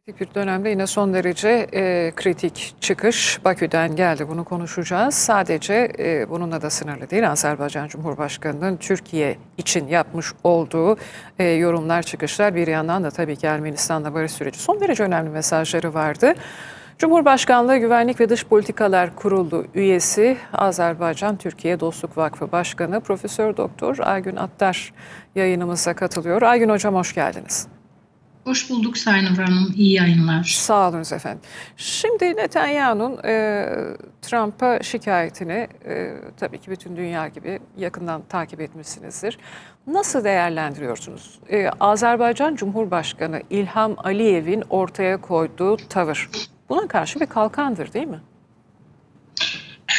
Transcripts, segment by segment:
Bir dönemde yine son derece kritik çıkış Bakü'den geldi. Bunu konuşacağız. Sadece bununla da sınırlı değil. Azerbaycan Cumhurbaşkanı'nın Türkiye için yapmış olduğu yorumlar, çıkışlar, bir yandan da tabii ki Ermenistan'la barış süreci son derece önemli mesajları vardı. Cumhurbaşkanlığı Güvenlik ve Dış Politikalar Kurulu üyesi, Azerbaycan Türkiye Dostluk Vakfı Başkanı Profesör Doktor Aygün Attar yayınımıza katılıyor. Aygün Hocam, hoş geldiniz. Hoş bulduk Sayın Nur Hanım. İyi yayınlar. Sağ olun efendim. Şimdi Netanyahu'nun Trump'a şikayetini tabii ki bütün dünya gibi yakından takip etmişsinizdir. Nasıl değerlendiriyorsunuz? Azerbaycan Cumhurbaşkanı İlham Aliyev'in ortaya koyduğu tavır buna karşı bir kalkandır, değil mi?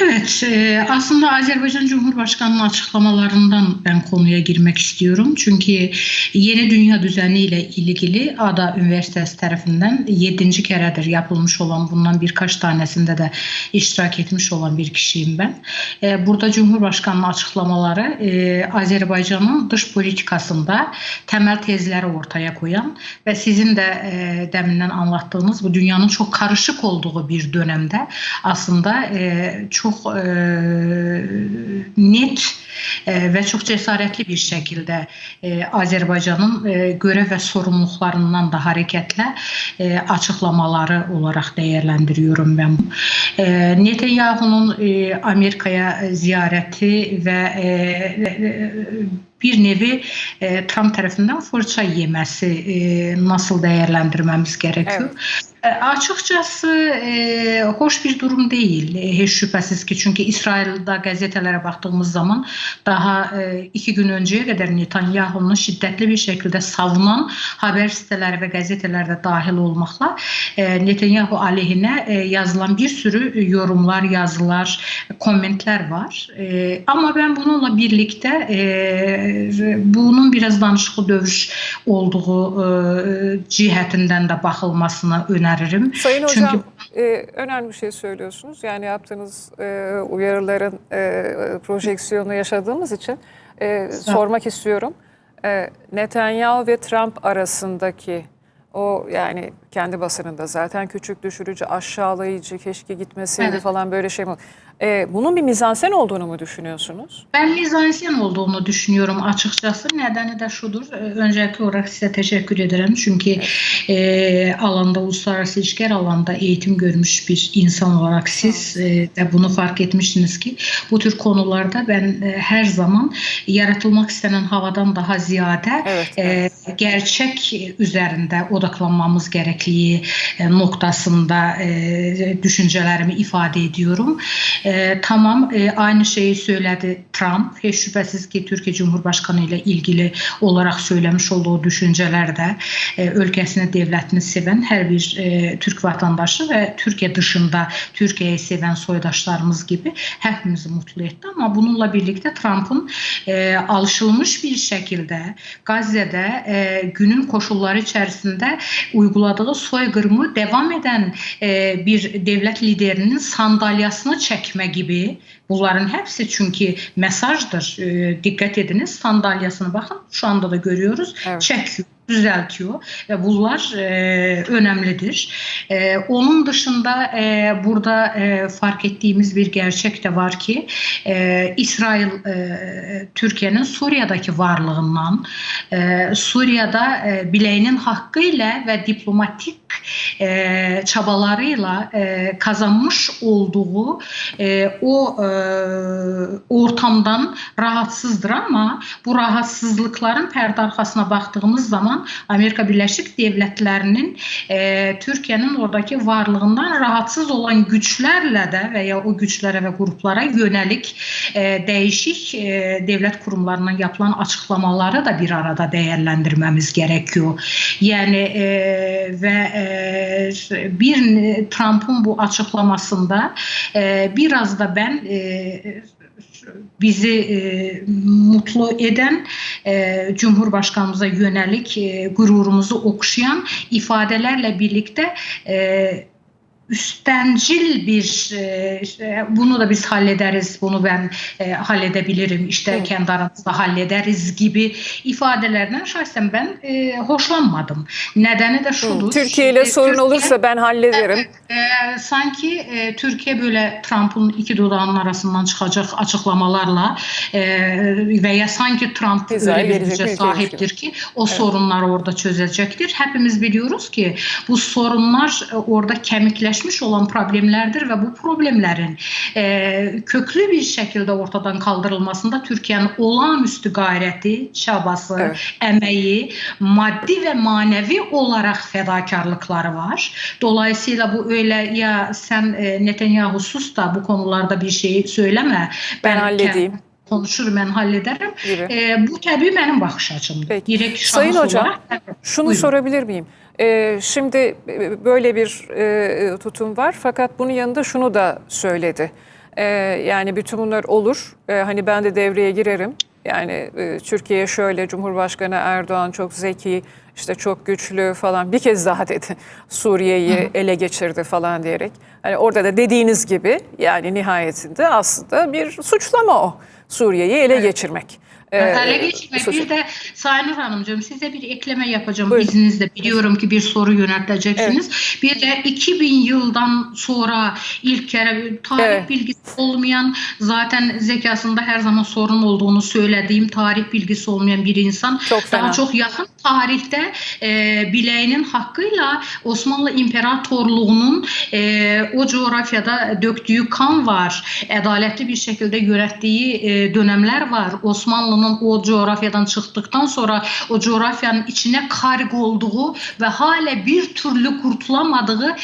Evet, aslında Azerbaycan Cumhurbaşkanı'nın açıklamalarından ben konuya girmek istiyorum. Çünkü yeni dünya düzeni ile ilgili Ada Üniversitesi tarafından 7. keredir yapılmış olan, bundan birkaç tanesinde de iştirak etmiş olan bir kişiyim ben. Burada Cumhurbaşkanı'nın açıklamaları Azerbaycan'ın dış politikasında temel tezleri ortaya koyan ve sizin de deminden anlattığınız bu dünyanın çok karışık olduğu bir dönemde aslında çok net ve çok cesaretli bir şekilde Azerbaycan'ın görev ve sorumluluklarından da hareketle açıklamaları olarak değerlendiriyorum ben. Netanyahu'nun Amerika'ya ziyareti ve bir nevi Trump tarafından fırça yemesi nasıl değerlendirmemiz gerekiyor? Evet. Açıkçası hoş bir durum değil hiç şüphesiz ki, çünkü İsrail'de gazetelere baktığımız zaman daha 2 gün önceye kadar Netanyahu'nun şiddetli bir şekilde savunan haber siteleri ve gazetelerde dahil olmakla Netanyahu aleyhine yazılan bir sürü yorumlar, yazılar, komentler var. Ama ben bununla birlikte bunun biraz danışıqlı dövüş olduğu cihetinden de bakılmasını öneririm. Sayın Hocam, önemli bir şey söylüyorsunuz. Yani yaptığınız uyarıların projeksiyonu yaşadığımız için sormak istiyorum. Netanyahu ve Trump arasındaki o, yani kendi basınında zaten küçük düşürücü, aşağılayıcı, keşke gitmeseydi, evet, falan böyle şey mi? Bunun bir mizansen olduğunu mu düşünüyorsunuz? Ben mizansen olduğunu düşünüyorum açıkçası. Nedeni de şudur. Öncelikli olarak size teşekkür ederim. Çünkü alanda, uluslararası ilişkiler alanda eğitim görmüş bir insan olarak siz de bunu fark etmişsiniz ki bu tür konularda ben her zaman yaratılmak istenen havadan daha ziyade gerçek üzerinde odaklanmamız gerektiği noktasında düşüncelerimi ifade ediyorum. Tamam, aynı şeyi söyledi Trump. Hiç şüphesiz ki Türkiye Cumhurbaşkanı ile ilgili olarak söylemiş olduğu düşüncelerde ülkesini, devletini seven her bir Türk vatandaşı ve Türkiye dışında Türkiye'yi seven soydaşlarımız gibi hepimizi mutlu etti. Ama bununla birlikte Trump'ın alışılmış bir şekilde Gazze'de günün koşulları içerisinde uyguladığı soykırımı devam eden bir devlet liderinin sandalyasını çekme gibi, bunların hepsi çünkü mesajdır. Dikkat ediniz, sandalyasına bakın, şu anda da görüyoruz, evet, çekiyor, düzeltiyor ve bunlar önemlidir. Onun dışında burada fark ettiğimiz bir gerçek de var ki İsrail Türkiye'nin Suriye'deki varlığından, Suriye'de bileğinin hakkıyla ve diplomatik çabalarıyla kazanmış olduğu o ortamdan rahatsızdır, ama bu rahatsızlıkların perde arkasına baktığımız zaman Amerika Birleşik Devletleri'nin Türkiye'nin oradaki varlığından rahatsız olan güçlerle de veya o güçlere ve gruplara yönelik değişik devlet kurumlarının yapılan açıklamaları da bir arada değerlendirmemiz gerekiyor. Yani ve bir Trump'ın bu açıklamasında biraz da ben bizi mutlu eden, Cumhurbaşkanımıza yönelik gururumuzu okşayan ifadelerle birlikte üstencil bir bunu da biz hallederiz, bunu ben halledebilirim, işte kendi aramızda hallederiz gibi ifadelerden şahsen ben hoşlanmadım. Nedeni de şudur. Türkiye ile sorun olursa ben hallederim. Sanki Türkiye böyle Trump'ın iki dudağının arasından çıkacak açıklamalarla veya sanki Trump öyle bir güce sahiptir ki o sorunları orada çözecektir. Hepimiz biliyoruz ki bu sorunlar orada kemikleşmiş olan problemlerdir ve bu problemlerin köklü bir şekilde ortadan kaldırılmasında Türkiye'nin olağanüstü gayreti, çabası, emeği, maddi ve manevi olarak fedakarlıkları var. Dolayısıyla bu öyle ya sen Netanyahu sus da bu konularda bir şey söyleme. Ben halledeyim. Konuşurum, ben hallederim. Bu tabii benim bakış açımdır. Direkt Sayın Hocam, şunu buyurun. sorabilir miyim? Şimdi böyle bir tutum var fakat bunun yanında şunu da söyledi. Yani bütün bunlar olur. Hani ben de devreye girerim. Yani Türkiye şöyle, Cumhurbaşkanı Erdoğan çok zeki, işte çok güçlü falan, bir kez daha dedi. Suriye'yi ele geçirdi falan diyerek. Hani orada da dediğiniz gibi yani nihayetinde aslında bir suçlama o. Suriye'yi ele geçirmek. Ele geçirmek. Bir de Sayın Hanımcığım size bir ekleme yapacağım. Buyurun. İzninizle, biliyorum ki bir soru yönelteceksiniz. Bir de 2000 yıldan sonra ilk kere tarih bilgisi olmayan, zaten zekasında her zaman sorun olduğunu söylediğim, tarih bilgisi olmayan bir insan daha çok yakın tarihte bileğinin hakkıyla Osmanlı İmparatorluğu'nun o coğrafyada döktüğü kan var. Adaletli bir şekilde yönettiği dönemler var. Osmanlı'nın o coğrafyadan çıktıktan sonra o coğrafyanın içine karg olduğu ve hala bir türlü kurtulamadığı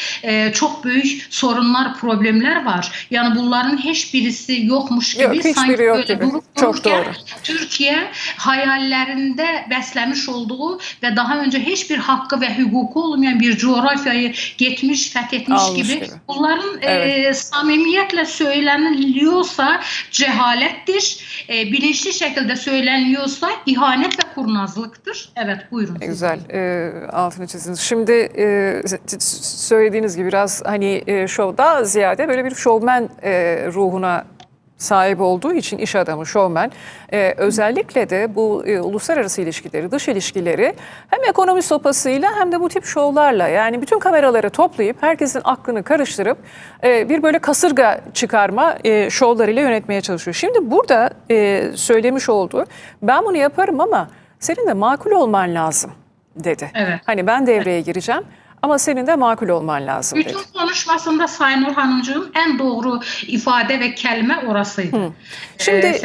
çok büyük sorunlar, problemler var. Yani bunların hiçbirisi yokmuş gibi, sanki böyle durup dururken Türkiye hayallerinde beslemiş olduğu ve daha önce hiçbir hakkı ve hukuku olmayan bir coğrafyayı gitmiş, fethetmiş gibi. Bunların samimiyetle söyleniliyorsa cehalettir. Bilinçli şekilde söyleniliyorsa ihanet ve kurnazlıktır. Evet, buyurun. Güzel. Altını çizdiniz. Şimdi söylediğiniz gibi biraz hani şovda ziyade böyle bir şovmen ruhuna sahip olduğu için, iş adamı, şovmen, özellikle de bu uluslararası ilişkileri, dış ilişkileri hem ekonomi sopasıyla hem de bu tip şovlarla, yani bütün kameraları toplayıp herkesin aklını karıştırıp bir böyle kasırga çıkarma şovlarıyla yönetmeye çalışıyor. Şimdi burada söylemiş olduğu, ben bunu yaparım ama senin de makul olman lazım dedi. Hani ben devreye gireceğim ama senin de makul olman lazım dedi. Bütün konuşmasında Sayın Hanımcığım en doğru ifade ve kelime orasıydı. Şimdi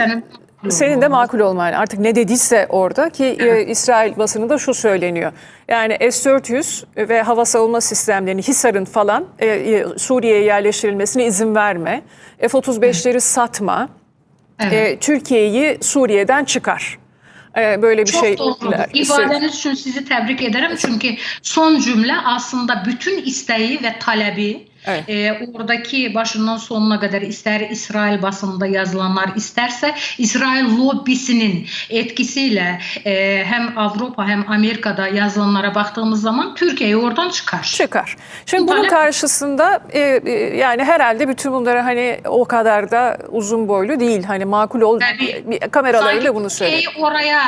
senin de makul olman, artık ne dediyse orada ki İsrail basınında şu söyleniyor. Yani S-400 ve hava savunma sistemlerini, Hisar'ın falan Suriye'ye yerleştirilmesine izin verme. F-35'leri satma. Türkiye'yi Suriye'den çıkar. Böyle bir şey. Çok doğru. İfadeniz için sizi tebrik ederim. Çünkü son cümle aslında bütün isteği ve talebi, oradaki başından sonuna kadar ister İsrail basınında yazılanlar, isterse İsrail lobisinin etkisiyle hem Avrupa hem Amerika'da yazılanlara baktığımız zaman Türkiye'yi oradan çıkar. Şimdi bunun karşısında yani herhalde bütün bunlara hani o kadar da uzun boylu değil. Hani makul ol kameralarıyla bunu söyledi. Oraya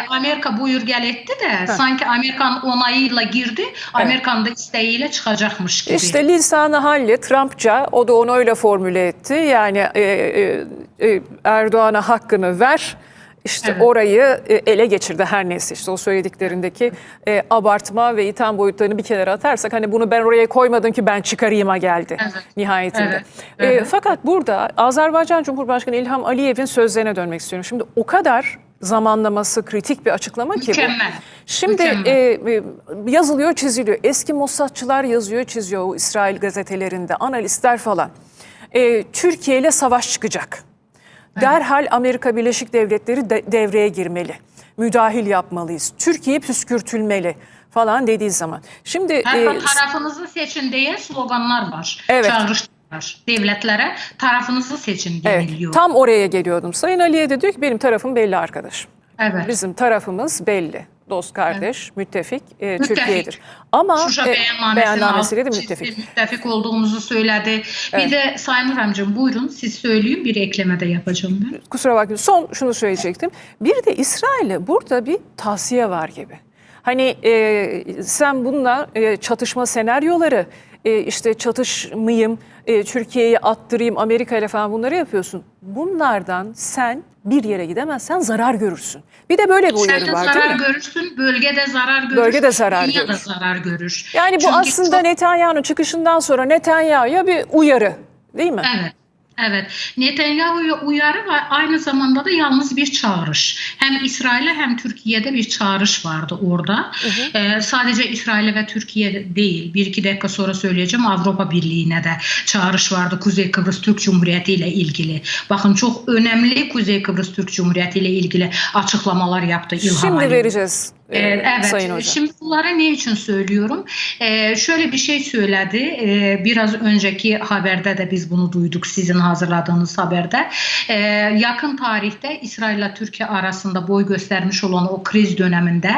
Amerika buyur gel etti de sanki Amerikan onayıyla girdi. Amerikan da isteğiyle çıkacakmış gibi. İşte lisanı halli Trumpça, o da onu öyle formüle etti. Yani Erdoğan'a hakkını ver. İşte orayı ele geçirdi, her neyse, işte o söylediklerindeki abartma ve itham boyutlarını bir kenara atarsak, hani bunu ben oraya koymadım ki ben çıkarayım'a geldi nihayetinde. Fakat burada Azerbaycan Cumhurbaşkanı İlham Aliyev'in sözlerine dönmek istiyorum. Şimdi o kadar zamanlaması kritik bir açıklama ki bu. Şimdi yazılıyor, çiziliyor. Eski Mossadçılar yazıyor, çiziyor o İsrail gazetelerinde, analistler falan. Türkiye ile savaş çıkacak. Derhal Amerika Birleşik Devletleri devreye girmeli. Müdahil yapmalıyız. Türkiye püskürtülmeli falan dediği zaman. Şimdi tarafınızı seçin diye sloganlar var. Çağrıştırıyorlar devletlere, tarafınızı seçin deniliyor. Tam oraya geliyordum. Sayın Aliye de diyor ki benim tarafım belli arkadaşım. Bizim tarafımız belli. dost, kardeş, müttefik Müttefik. Türkiye'dir. Ama Şuşa beyannamesiyle de müttefik. Müttefik olduğumuzu söyledi. Bir de Sayın Hürremciğim buyurun siz söyleyin, bir ekleme de yapacağım ben. Kusura bakmayın, son şunu söyleyecektim. Bir de İsrail'e burada bir tavsiye var gibi. Hani sen bununla çatışma senaryoları, işte çatışmayayım, Türkiye'yi attırayım, Amerika ile falan bunları yapıyorsun. Bunlardan sen bir yere gidemezsen zarar görürsün. Bir de böyle bir uyarı Sen de var zarar değil mi? görürsün, bölgede zarar görür, Bölgede zarar dünya da görür. zarar görür. Yani bu Çünkü aslında çok- Netanyahu'nun çıkışından sonra Netanyahu'ya bir uyarı değil mi? Evet. Evet. Netanyahu'ya uyarı ve aynı zamanda da yalnız bir çağrış. Hem İsrail'e hem Türkiye'de bir çağrış vardı orada. Sadece İsrail'e ve Türkiye değil. Bir iki dakika sonra söyleyeceğim, Avrupa Birliği'ne de çağrış vardı Kuzey Kıbrıs Türk Cumhuriyeti ile ilgili. Bakın çok önemli Kuzey Kıbrıs Türk Cumhuriyeti ile ilgili açıklamalar yaptı İlham Şimdi Aliyev. vereceğiz Evet, Sayın Hocam. şimdi bunları ne için söylüyorum? Şöyle bir şey söyledi. Biraz önceki haberde de biz bunu duyduk, sizin hazırladığınız haberde. Yakın tarihte İsrail ile Türkiye arasında boy göstermiş olan o kriz döneminde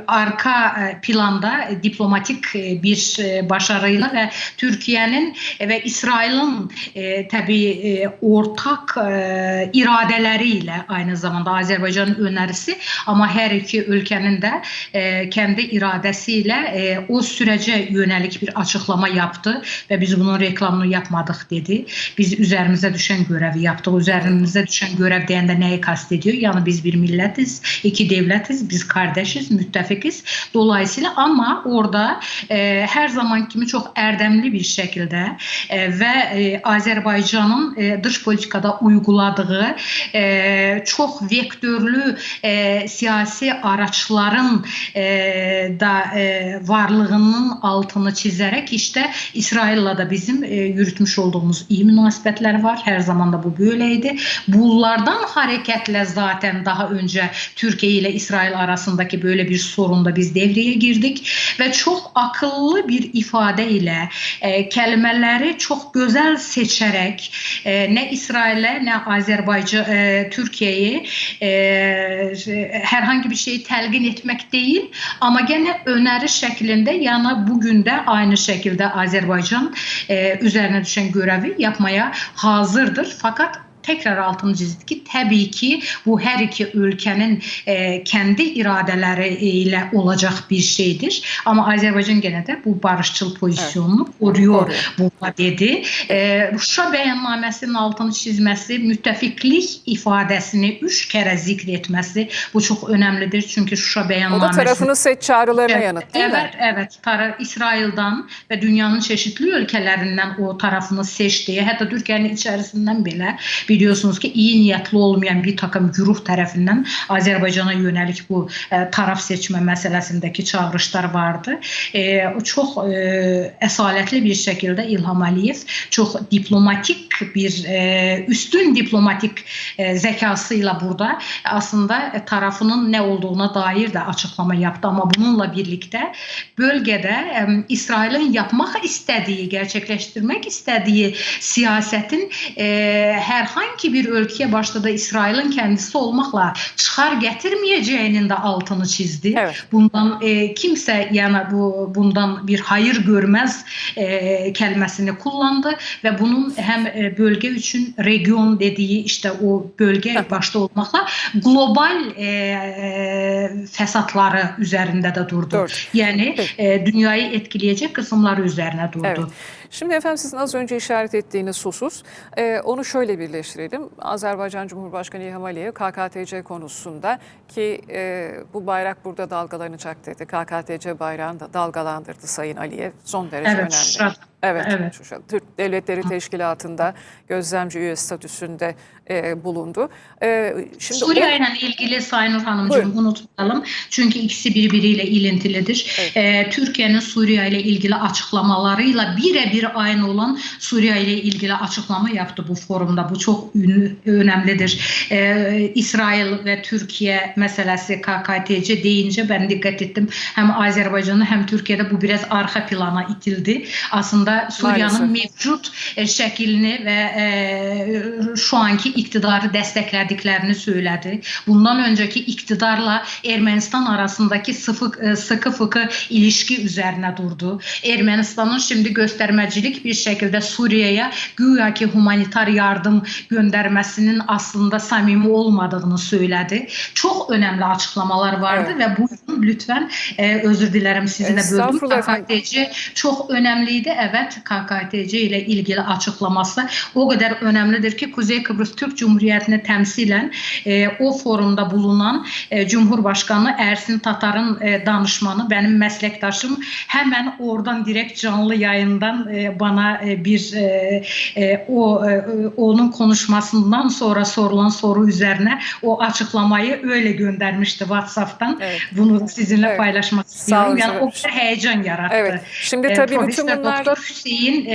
arka planda diplomatik bir başarıyla ve Türkiye'nin ve İsrail'in tabii ortak iradeleriyle, aynı zamanda Azerbaycan'ın önerisi, ama her iki ülkenin de kendi iradesiyle o sürece yönelik bir açıklama yaptı ve biz bunun reklamını yapmadık dedi. Biz üzerimize düşen görevi yaptık. Üzerimize düşen görev deyəndə neyi kastediyor? Yani biz bir milletiz, iki devletiz, biz kardeşiz, müttefikiz. Dolayısıyla ama orada her zaman kimi çok erdemli bir şekilde ve Azerbaycan'ın dış politikada uyguladığı çok vektörlü siyasi araçların da varlığının altını çizerek işte İsrail'le de bizim yürütmüş olduğumuz iyi münasebetler var. Her zaman da bu böyleydi. Bunlardan hareketle zaten daha önce Türkiye ile İsrail arasındaki böyle bir sorunda biz devreye girdik ve çok akıllı bir ifadeyle kelimeleri çok güzel seçerek ne İsrail'e ne Azerbaycan Türkiye'yi herhangi bir şeyi telkin etmek değil ama gene öneri şeklinde, yani bugün de aynı şekilde Azerbaycan üzerine düşen görevi yapmaya hazırdır. Fakat tekrar altını çizdik ki tabii ki bu her iki ülkenin kendi iradeleriyle olacak bir şeydir. Ama Azerbaycan gene de bu barışçıl pozisyonunu koruyor. Burada dedi. Şuşa beyannamesinin altını çizmesi, müttefiklik ifadesini 3 kere zikretmesi bu çok önemlidir. Çünkü Şuşa beyannamesi... O da tarafının set çağrılarına yanıt değil mi? Evet. İsrail'den ve dünyanın çeşitli ülkelerinden o tarafını seçtiği, hatta Türkiye'nin içerisinden bile biliyorsunuz ki iyi niyetli olmayan bir takım güruh tarafından Azerbaycan'a yönelik bu taraf seçme meselesindeki çağrışlar vardı. Çok esaletli bir şekilde İlham Aliyev çok diplomatik bir üstün diplomatik zekasıyla burada aslında tarafının ne olduğuna dair de açıklama yaptı. Ama bununla birlikte bölgede İsrail'in yapmak istediği, gerçekleştirmek istediği siyasetin herhangi bir ülkeye, başta da İsrail'in kendisi olmakla çıkar getirmeyeceğinin de altını çizdi. Evet. Bundan kimse yani bundan bir hayır görmez kelimesini kullandı ve bunun hem bölge için region dediği işte o bölge başta olmakla global fesatları üzerinde de durdu. Doğru. Yani dünyayı etkileyecek kısımları üzerine durdu. Evet. Şimdi efendim sizin az önce işaret ettiğiniz husus, onu şöyle birleştirelim. Azerbaycan Cumhurbaşkanı İlham Aliyev KKTC konusunda ki bu bayrak burada dalgalanacak dedi. KKTC bayrağını da dalgalandırdı Sayın Aliyev. Son derece önemli. Evet. Türk Devletleri Teşkilatı'nda gözlemci üye statüsünde bulundu. Şimdi Suriye ile ilgili Sayın Nur Hanımcığım unutmayalım. Çünkü ikisi birbiriyle ilintilidir. Evet. Türkiye'nin Suriye ile ilgili açıklamalarıyla birebir aynı olan Suriye ile ilgili açıklama yaptı bu forumda. Bu çok önemlidir. İsrail ve Türkiye meselesi KKTC deyince ben dikkat ettim. Hem Azerbaycan'da hem Türkiye'de bu biraz arka plana itildi. Aslında aslında Suriyanın mevcut şəklini və şu anki iktidarı dəstəklədiklərini söylədi. Bundan önceki iktidarla Ermənistan arasındaki sıkı fıkı ilişki üzerine durdu. Ermənistanın şimdi göstermecilik bir şekilde Suriye'ye güya ki humanitar yardım göndermesinin aslında samimi olmadığını söyledi. Çok önemli açıklamalar vardı ve buyurun lütfen özür dilerim sizi de böldüm. KKTC çok önemliydi. Evet, KKTC ile ilgili açıklaması o kadar önemlidir ki Kuzey Kıbrıs Türk Cumhuriyeti'ni temsilen o forumda bulunan Cumhurbaşkanı Ersin Tatar'ın danışmanı, benim meslektaşım hemen oradan direkt canlı yayından bana bir onun konuşmasından sonra sorulan soru üzerine o açıklamayı öyle göndermişti WhatsApp'tan. Evet. Bunu sizinle paylaşmak istiyorum. Yani o kadar heyecan yarattı. Evet. Şimdi tabii bütün bunlar... Doktor Hüseyin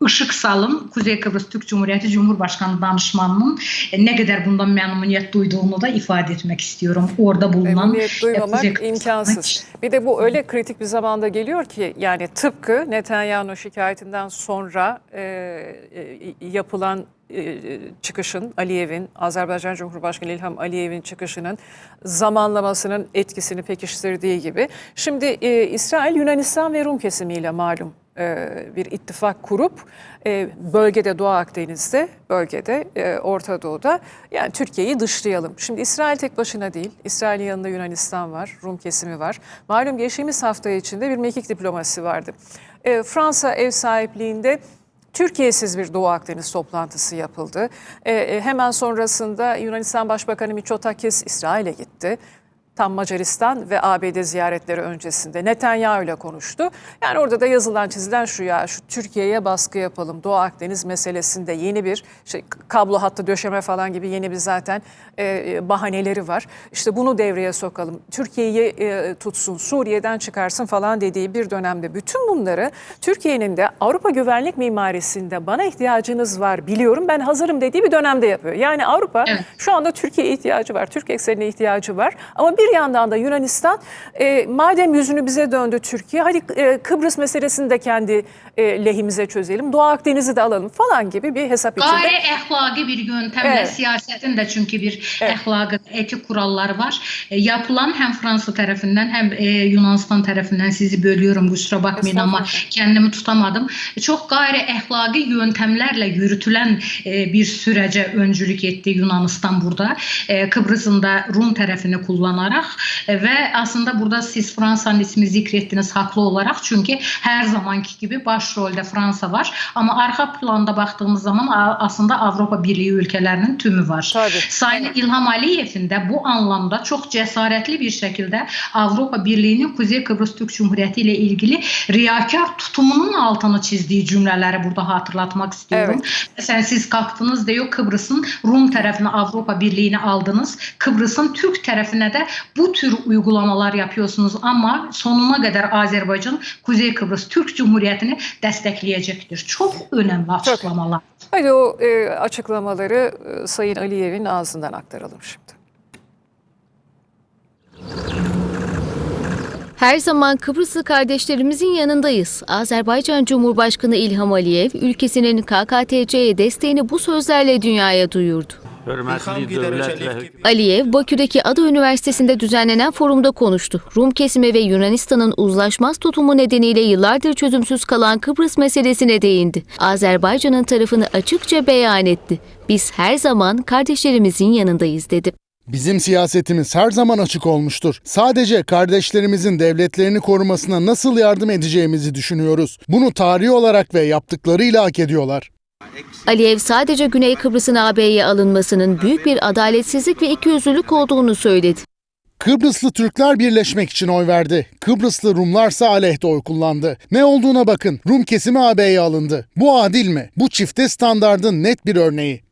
Işıksal'ın Kuzey Kıbrıs Türk Cumhuriyeti Cumhurbaşkanı danışmanının ne kadar bundan memnuniyet duyduğunu da ifade etmek istiyorum. Orada bulunan memnuniyet duymamak imkansız. Bir de bu öyle kritik bir zamanda geliyor ki yani tıpkı Netanyahu şikayetinden sonra yapılan çıkışın, Aliyev'in, Azerbaycan Cumhurbaşkanı İlham Aliyev'in çıkışının zamanlamasının etkisini pekiştirdiği gibi. Şimdi İsrail, Yunanistan ve Rum kesimiyle malum bir ittifak kurup bölgede, Doğu Akdeniz'de, bölgede, Orta Doğu'da yani Türkiye'yi dışlayalım. Şimdi İsrail tek başına değil, İsrail'in yanında Yunanistan var, Rum kesimi var. Malum geçtiğimiz hafta içinde bir mekik diplomasi vardı. Fransa ev sahipliğinde Türkiye'siz bir Doğu Akdeniz toplantısı yapıldı. Hemen sonrasında Yunanistan Başbakanı Mitsotakis İsrail'e gitti. Tam Macaristan ve ABD ziyaretleri öncesinde Netanyahu ile konuştu. Yani orada da yazılan çizilen şu Türkiye'ye baskı yapalım. Doğu Akdeniz meselesinde yeni bir kablo hattı döşeme falan gibi yeni bir zaten bahaneleri var. İşte bunu devreye sokalım. Türkiye'yi tutsun, Suriye'den çıkarsın falan dediği bir dönemde bütün bunları Türkiye'nin de Avrupa güvenlik mimarisinde bana ihtiyacınız var biliyorum ben hazırım dediği bir dönemde yapıyor. Yani Avrupa şu anda Türkiye'ye ihtiyacı var, Türk eksenine ihtiyacı var ama bir yandan da Yunanistan madem yüzünü bize döndü Türkiye hadi Kıbrıs meselesini de kendi lehimize çözelim. Doğu Akdeniz'i de alalım falan gibi bir hesap içinde. Gayri əxlaqi bir yöntemle siyasetin de çünkü bir əxlaqi etik kuralları var. Yapılan hem Fransa tarafından hem Yunanistan tarafından sizi bölüyorum kusura bakmayın ama kendimi tutamadım. Çok gayri əxlaqi yöntemlerle yürütülen bir sürece öncülük etti Yunanistan burada. Kıbrıs'ın da Rum tarafını kullanarak ve aslında burada siz Fransa'nın ismi zikrettiniz haklı olarak çünkü her zamanki gibi başrolde Fransa var ama arka planda baktığımız zaman aslında Avrupa Birliği ülkelerinin tümü var. Sayın İlham Aliyev'in de bu anlamda çok cesaretli bir şekilde Avrupa Birliği'nin Kuzey Kıbrıs Türk Cumhuriyeti ile ilgili riyakar tutumunun altını çizdiği cümleleri burada hatırlatmak istiyorum. Mesela siz kalktınız diyor Kıbrıs'ın Rum tarafını Avrupa Birliği'ne aldınız. Kıbrıs'ın Türk tarafına da bu tür uygulamalar yapıyorsunuz ama sonuna kadar Azerbaycan Kuzey Kıbrıs Türk Cumhuriyeti'ni destekleyecektir. Çok önemli açıklamalar. Hadi o açıklamaları Sayın Aliyev'in ağzından aktaralım şimdi. Her zaman Kıbrıslı kardeşlerimizin yanındayız. Azerbaycan Cumhurbaşkanı İlham Aliyev, ülkesinin KKTC'ye desteğini bu sözlerle dünyaya duyurdu. Aliyev, Bakü'deki Ada Üniversitesi'nde düzenlenen forumda konuştu. Rum kesimi ve Yunanistan'ın uzlaşmaz tutumu nedeniyle yıllardır çözümsüz kalan Kıbrıs meselesine değindi. Azerbaycan'ın tarafını açıkça beyan etti. Biz her zaman kardeşlerimizin yanındayız dedi. Bizim siyasetimiz her zaman açık olmuştur. Sadece kardeşlerimizin devletlerini korumasına nasıl yardım edeceğimizi düşünüyoruz. Bunu tarihi olarak ve yaptıklarıyla hak ediyorlar. Aliyev sadece Güney Kıbrıs'ın AB'ye alınmasının büyük bir adaletsizlik ve ikiyüzlülük olduğunu söyledi. Kıbrıslı Türkler birleşmek için oy verdi. Kıbrıslı Rumlarsa aleyhte oy kullandı. Ne olduğuna bakın. Rum kesimi AB'ye alındı. Bu adil mi? Bu çifte standardın net bir örneği.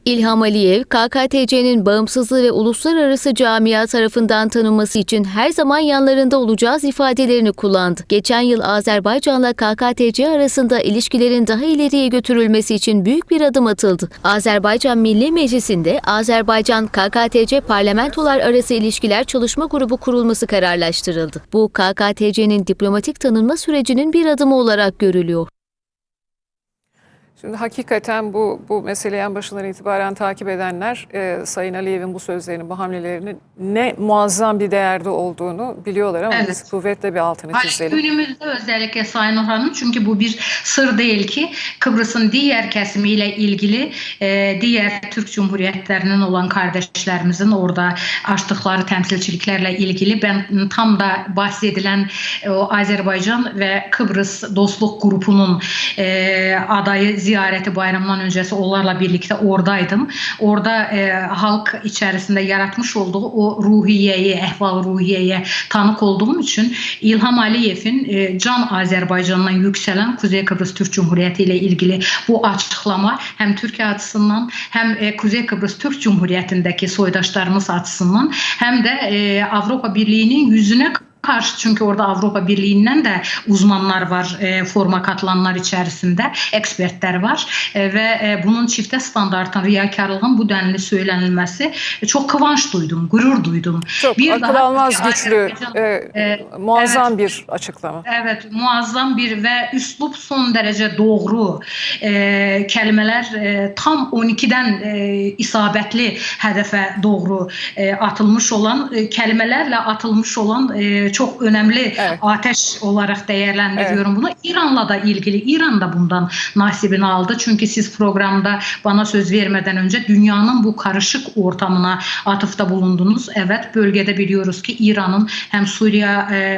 İlham Aliyev, KKTC'nin bağımsızlığı ve uluslararası camia tarafından tanınması için her zaman yanlarında olacağız ifadelerini kullandı. Geçen yıl Azerbaycan'la KKTC arasında ilişkilerin daha ileriye götürülmesi için büyük bir adım atıldı. Azerbaycan Milli Meclisi'nde Azerbaycan KKTC Parlamentolar Arası İlişkiler Çalışma Grubu kurulması kararlaştırıldı. Bu KKTC'nin diplomatik tanınma sürecinin bir adımı olarak görülüyor. Şimdi hakikaten bu meseleyi en başından itibaren takip edenler Sayın Aliyev'in bu sözlerinin, bu hamlelerinin ne muazzam bir değerde olduğunu biliyorlar ama Evet. biz kuvvetle bir altını çizelim. Günümüzde özellikle Sayın Orhan'ın, çünkü bu bir sır değil ki Kıbrıs'ın diğer kesimiyle ilgili diğer Türk Cumhuriyetlerinin olan kardeşlerimizin orada açtıkları temsilciliklerle ilgili ben tam da bahsedilen o Azerbaycan ve Kıbrıs Dostluk Grubu'nun adayı ziyareti bayramdan öncesi onlarla birlikte oradaydım. Orada halk içerisinde yaratmış olduğu o ruhiyeye, ehval ruhiyeye tanık olduğum için İlham Aliyev'in Can Azerbaycan'dan yükselen Kuzey Kıbrıs Türk Cumhuriyeti ile ilgili bu açıklama hem Türkiye açısından hem Kuzey Kıbrıs Türk Cumhuriyeti'ndeki soydaşlarımız açısından hem de Avrupa Birliği'nin yüzüne karşı, çünkü orada Avrupa Birliği'nden de uzmanlar var, forma katılanlar içerisinde ekspertler var ve bunun çifte standartın, riyakarlığın bu denli söylenilmesi çok kıvanç duydum, gurur duydum. Çok Bir akıl daha almaz güçlü, muazzam evet. bir açıklama. Evet, muazzam bir ve üslup son derece doğru, kelimeler tam 12'den isabetli hedefe doğru atılmış olan kelimelerle atılmış olan çok önemli ateş olarak değerlendiriyorum bunu. İran'la da ilgili, İran da bundan nasibini aldı. Çünkü siz programda bana söz vermeden önce dünyanın bu karışık ortamına atıfta bulundunuz. Evet, bölgede biliyoruz ki İran'ın hem Suriye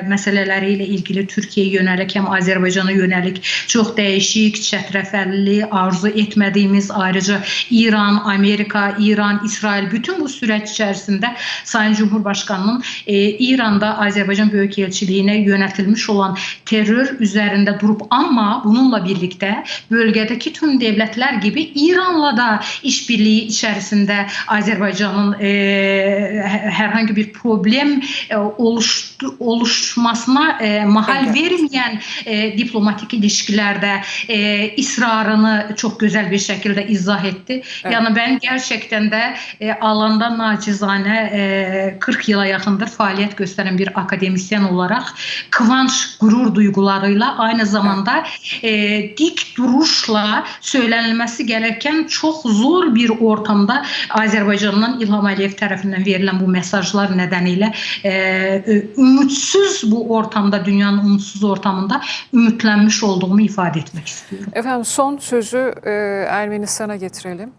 meseleleriyle ilgili Türkiye'ye yönelik hem Azerbaycan'a yönelik çok değişik, çetrefilli, arzu etmediğimiz, ayrıca İran, Amerika, İran, İsrail bütün bu süreç içerisinde Sayın Cumhurbaşkanı'nın İran'da Azerbaycan Büyükelçiliğine yönetilmiş olan terör üzerinde durup ama bununla birlikte bölgedeki tüm devletler gibi İran'la da işbirliği içerisinde Azerbaycan'ın herhangi bir problem oluşmasına mahal vermeyen diplomatik ilişkilerde ısrarını çok güzel bir şekilde izah etti. Evet. Yani ben gerçekten de alanda nacizane 40 yıla yakındır faaliyet gösteren bir akademisyen olarak kıvanç, gurur duygularıyla aynı zamanda dik duruşla söylenilmesi gereken çok zor bir ortamda Azerbaycan'dan İlham Aliyev tarafından verilen bu mesajlar nedeniyle ümitsiz bu ortamda, dünyanın umutsuz ortamında ümitlenmiş olduğumu ifade etmek istiyorum. Efendim son sözü Ermenistan'a getirelim.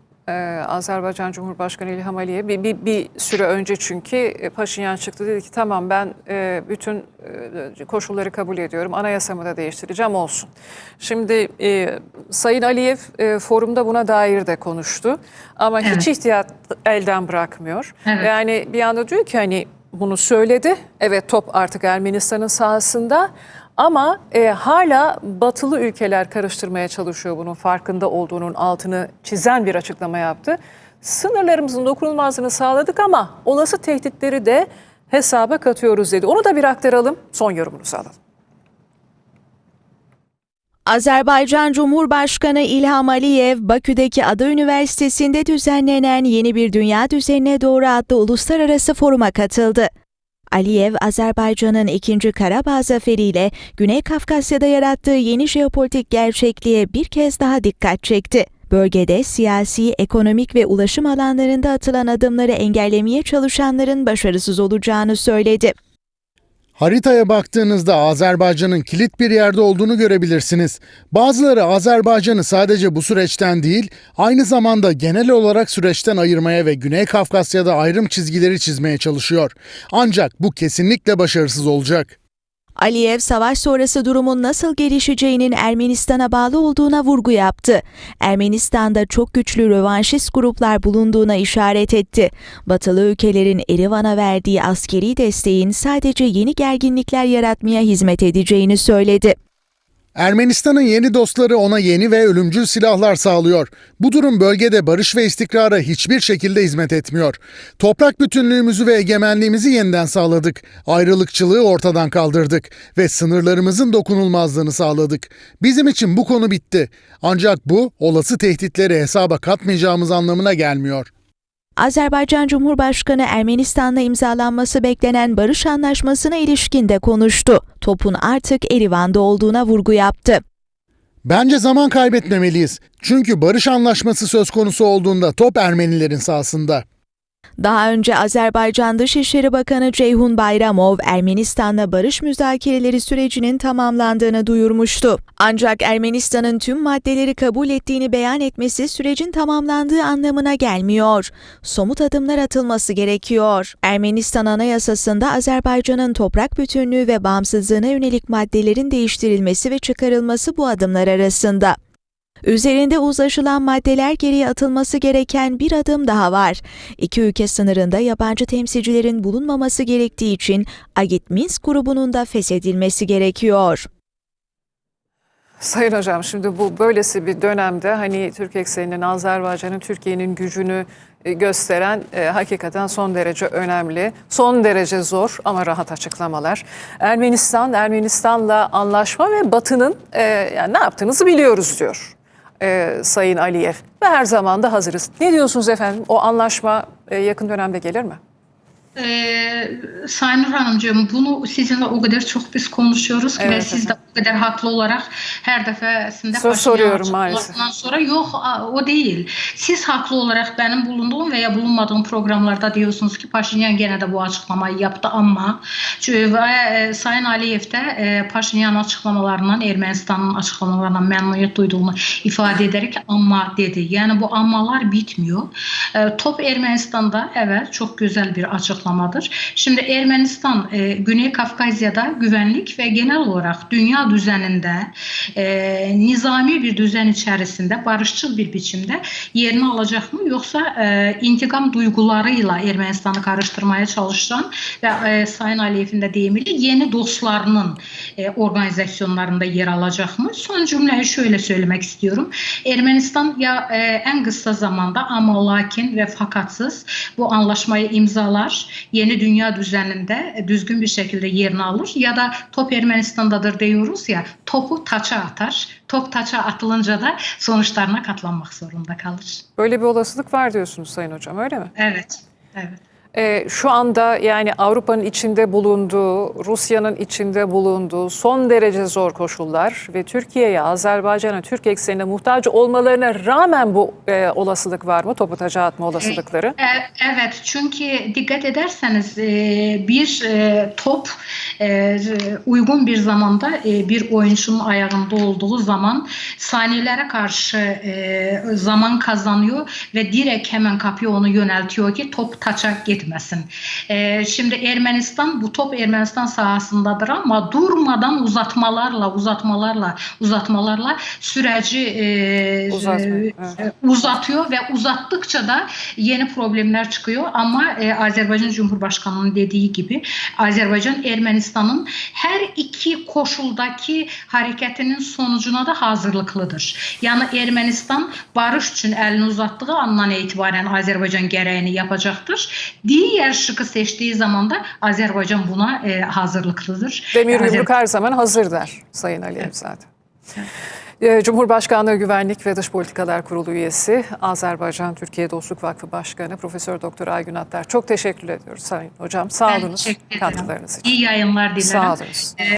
Azerbaycan Cumhurbaşkanı İlham Aliyev bir süre önce çünkü Paşinyan çıktı, dedi ki tamam ben bütün koşulları kabul ediyorum, anayasamı da değiştireceğim, olsun. Şimdi Sayın Aliyev forumda buna dair de konuştu ama hiç ihtiyat elden bırakmıyor. Evet. Yani bir anda diyor ki hani bunu söyledi, evet top artık Ermenistan'ın sahasında. Ama hala batılı ülkeler karıştırmaya çalışıyor, bunun farkında olduğunun altını çizen bir açıklama yaptı. Sınırlarımızın dokunulmazlığını sağladık ama olası tehditleri de hesaba katıyoruz dedi. Onu da bir aktaralım, son yorumunuzu alalım. Azerbaycan Cumhurbaşkanı İlham Aliyev, Bakü'deki Ada Üniversitesi'nde düzenlenen Yeni Bir Dünya Düzenine Doğru adlı uluslararası foruma katıldı. Aliyev, Azerbaycan'ın 2. Karabağ zaferiyle Güney Kafkasya'da yarattığı yeni jeopolitik gerçekliğe bir kez daha dikkat çekti. Bölgede siyasi, ekonomik ve ulaşım alanlarında atılan adımları engellemeye çalışanların başarısız olacağını söyledi. Haritaya baktığınızda Azerbaycan'ın kilit bir yerde olduğunu görebilirsiniz. Bazıları Azerbaycan'ı sadece bu süreçten değil, aynı zamanda genel olarak süreçten ayırmaya ve Güney Kafkasya'da ayrım çizgileri çizmeye çalışıyor. Ancak bu kesinlikle başarısız olacak. Aliyev, savaş sonrası durumun nasıl gelişeceğinin Ermenistan'a bağlı olduğuna vurgu yaptı. Ermenistan'da çok güçlü rövanşist gruplar bulunduğuna işaret etti. Batılı ülkelerin Erivan'a verdiği askeri desteğin sadece yeni gerginlikler yaratmaya hizmet edeceğini söyledi. Ermenistan'ın yeni dostları ona yeni ve ölümcül silahlar sağlıyor. Bu durum bölgede barış ve istikrara hiçbir şekilde hizmet etmiyor. Toprak bütünlüğümüzü ve egemenliğimizi yeniden sağladık. Ayrılıkçılığı ortadan kaldırdık ve sınırlarımızın dokunulmazlığını sağladık. Bizim için bu konu bitti. Ancak bu olası tehditleri hesaba katmayacağımız anlamına gelmiyor. Azerbaycan Cumhurbaşkanı Ermenistan'la imzalanması beklenen barış anlaşmasına ilişkin de konuştu. Topun artık Erivan'da olduğuna vurgu yaptı. Bence zaman kaybetmemeliyiz. Çünkü barış anlaşması söz konusu olduğunda top Ermenilerin sahasında. Daha önce Azerbaycan Dışişleri Bakanı Ceyhun Bayramov, Ermenistan'la barış müzakereleri sürecinin tamamlandığını duyurmuştu. Ancak Ermenistan'ın tüm maddeleri kabul ettiğini beyan etmesi sürecin tamamlandığı anlamına gelmiyor. Somut adımlar atılması gerekiyor. Ermenistan Anayasası'nda Azerbaycan'ın toprak bütünlüğü ve bağımsızlığına yönelik maddelerin değiştirilmesi ve çıkarılması bu adımlar arasında. Üzerinde uzlaşılan maddeler geriye atılması gereken bir adım daha var. İki ülke sınırında yabancı temsilcilerin bulunmaması gerektiği için Agit Minsk grubunun da feshedilmesi gerekiyor. Sayın Hocam, şimdi bu böylesi bir dönemde hani Türk ekseninin, Azerbaycan'ın, Türkiye'nin gücünü gösteren hakikaten son derece önemli, son derece zor ama rahat açıklamalar. Ermenistan'la anlaşma ve Batı'nın yani ne yaptığınızı biliyoruz diyor Sayın Aliyev ve her zaman da hazırız. Ne diyorsunuz efendim? O anlaşma yakın dönemde gelir mi? Sayın Nur Hanımcığım, bunu sizinle o kadar çok biz konuşuyoruz ki Evet, ve siz de o kadar haklı olarak her defasında soruyorum maalesef. Sonra yok o değil. Siz haklı olarak benim bulunduğum veya bulunmadığım programlarda diyorsunuz ki Paşinyan gene de bu açıklamayı yaptı ama ve Sayın Aliyev de Paşinyan açıklamalarından, Ermenistan'ın açıklamalarından memnuniyet duyduğunu ifade ederek ama dedi. Yani bu ammalar bitmiyor. Top Ermenistan'da evet çok güzel bir açıklamadır. Şimdi Ermenistan Güney Kafkasya'da güvenlik ve genel olarak dünya düzeninde nizami bir düzen içerisinde barışçıl bir biçimde yerini alacak mı yoksa intikam duygularıyla Ermenistan'ı karıştırmaya çalışan ve Sayın Aliyev'in de deyimiyle yeni dostlarının organizasyonlarında yer alacak mı? Son cümleyi şöyle söylemek istiyorum. Ermenistan ya en kısa zamanda ama lakin ve fakatsız bu anlaşmayı imzalar, yeni dünya düzeninde düzgün bir şekilde yerini alır ya da top Ermenistan'dadır diyoruz ya, topu taça atar. Top taça atılınca da sonuçlarına katlanmak zorunda kalır. Böyle bir olasılık var diyorsunuz Sayın Hocam, öyle mi? Evet, evet. Şu anda yani Avrupa'nın içinde bulunduğu, Rusya'nın içinde bulunduğu son derece zor koşullar ve Türkiye'ye, Azerbaycan'a, Türk eksenine muhtaç olmalarına rağmen bu olasılık var mı? Topu taca atma olasılıkları. Evet, çünkü dikkat ederseniz bir top uygun bir zamanda bir oyuncunun ayağında olduğu zaman saniyelere karşı zaman kazanıyor ve direkt hemen kapıya onu yöneltiyor ki top taça gitmesin. Şimdi Ermenistan, bu top Ermenistan sahasındadır ama durmadan uzatmalarla süreci uzatıyor ve uzattıkça da yeni problemler çıkıyor ama Azerbaycan Cumhurbaşkanı'nın dediği gibi Azerbaycan Ermenistan'ın her iki koşuldaki hareketinin sonucuna da hazırlıklıdır. Yani Ermenistan barış için elini uzattığı andan itibaren Azerbaycan gereğini yapacaktır. Diğer şıkkı seçtiği zaman da Azerbaycan buna hazırlıklıdır. Demir yumruk her zaman hazır der Sayın Aliyev zaten. Cumhurbaşkanlığı Güvenlik ve Dış Politikalar Kurulu üyesi, Azerbaycan Türkiye Dostluk Vakfı Başkanı Profesör Doktor Aygün Attar. Çok teşekkür ediyoruz Sayın Hocam. Sağ olunuz katkılarınız için. İyi yayınlar dilerim. Sağ olunuz.